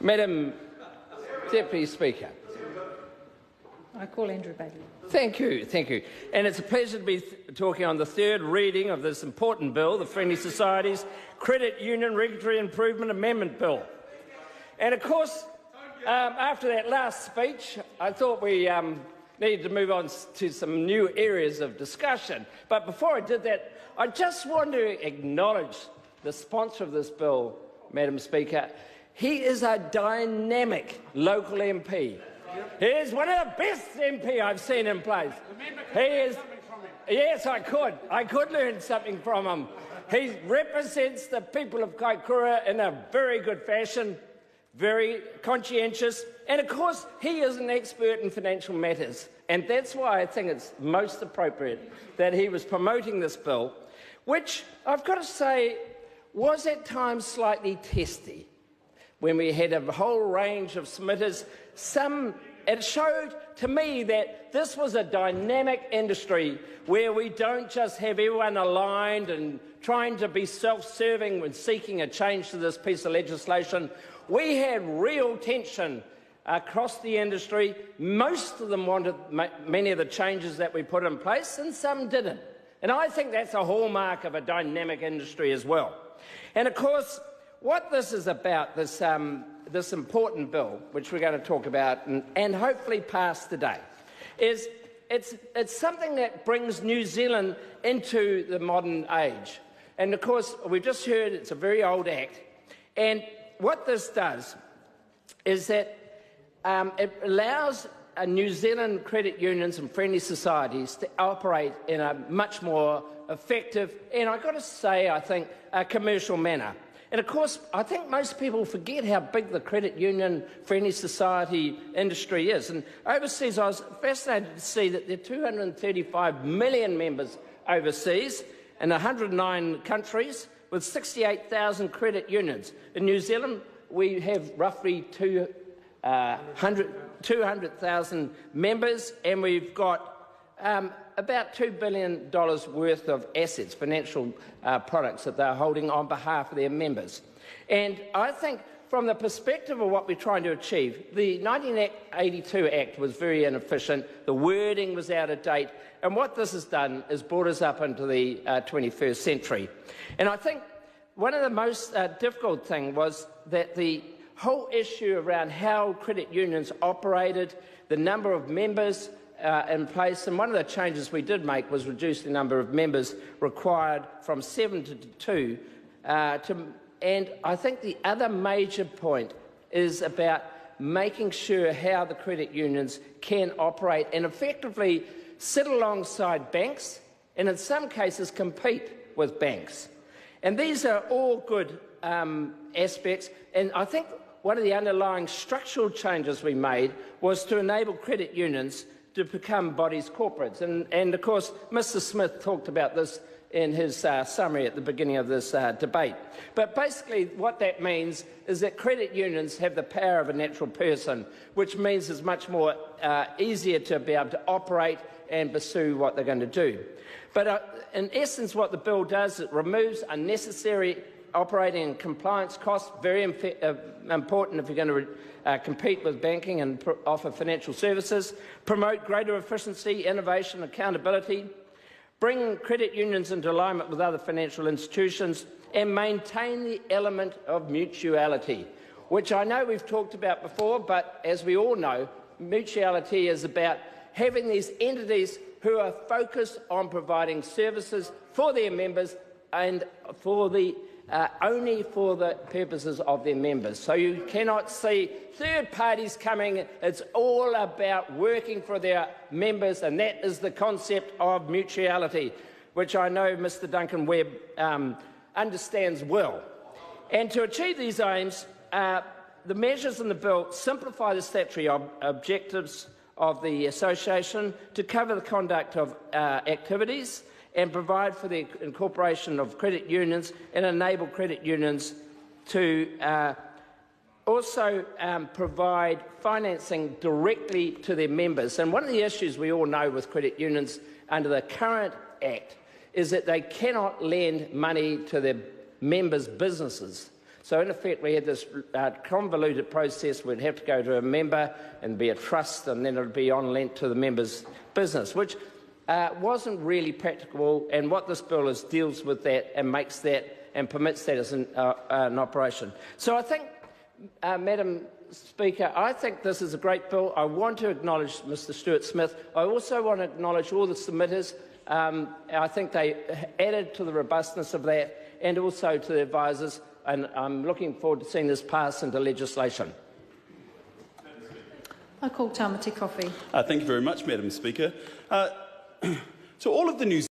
Madam Deputy Speaker. I call Andrew Bailey. Thank you, thank you. And it's a pleasure to be talking on the third reading of this important bill, the Friendly Societies Credit Union Regulatory Improvement Amendment Bill. And of course, after that last speech, I thought we needed to move on to some new areas of discussion. But before I did that, I just want to acknowledge the sponsor of this bill, Madam Speaker. He is a dynamic local MP. He is one of the best MP I've seen in place. He is. Yes, I could learn something from him. He represents the people of Kaikoura in a very good fashion, very conscientious, and of course he is an expert in financial matters, and that's why I think it's most appropriate that he was promoting this bill, which I've got to say was at times slightly testy. When we had a whole range of submitters, it showed to me that this was a dynamic industry where we don't just have everyone aligned and trying to be self-serving when seeking a change to this piece of legislation. We had real tension across the industry. Most of them wanted many of the changes that we put in place, and some didn't. And I think that's a hallmark of a dynamic industry as well. And of course, what this is about, this important bill, which we're going to talk about and hopefully pass today, is it's something that brings New Zealand into the modern age. And of course, we've just heard it's a very old act. And what this does is that it allows New Zealand credit unions and friendly societies to operate in a much more effective and, I've got to say, I think, a commercial manner. And of course, I think most people forget how big the credit union friendly society industry is. And overseas, I was fascinated to see that there are 235 million members overseas in 109 countries with 68,000 credit unions. In New Zealand, we have roughly 200,000 members, and we've got about $2 billion worth of assets, financial products that they're holding on behalf of their members. And I think from the perspective of what we're trying to achieve, the 1982 Act was very inefficient, the wording was out of date, and what this has done is brought us up into the 21st century. And I think one of the most difficult things was that the whole issue around how credit unions operated, the number of members in place, and one of the changes we did make was reduce the number of members required from 7 to 2. And I think the other major point is about making sure how the credit unions can operate and effectively sit alongside banks and in some cases compete with banks. And these are all good aspects, and I think one of the underlying structural changes we made was to enable credit unions to become bodies corporates. And of course, Mr. Smith talked about this in his summary at the beginning of this debate. But basically what that means is that credit unions have the power of a natural person, which means it's much more easier to be able to operate and pursue what they're going to do. But in essence, what the bill does, it removes unnecessary operating and compliance costs, very important if you're going to compete with banking and offer financial services, promote greater efficiency, innovation, accountability, bring credit unions into alignment with other financial institutions, and maintain the element of mutuality, which I know we've talked about before, but as we all know, mutuality is about having these entities who are focused on providing services for their members and for the only for the purposes of their members. So you cannot see third parties coming. It's all about working for their members, and that is the concept of mutuality, which I know Mr. Duncan Webb understands well. And to achieve these aims, the measures in the bill simplify the statutory objectives of the association to cover the conduct of activities and provide for the incorporation of credit unions and enable credit unions to also provide financing directly to their members. And one of the issues we all know with credit unions under the current Act is that they cannot lend money to their members' businesses. So in effect, we had this convoluted process. We'd have to go to a member and be a trust, and then it would be on lent to the member's business, which wasn't really practicable. And what this bill is deals with that and makes that and permits that as an operation. So I think, Madam Speaker, I think this is a great bill. I want to acknowledge Mr Stuart Smith. I also want to acknowledge all the submitters. I think they added to the robustness of that and also to the advisers, and I'm looking forward to seeing this pass into legislation. I call Tamati Coffey. Thank you very much, Madam Speaker. So all of the New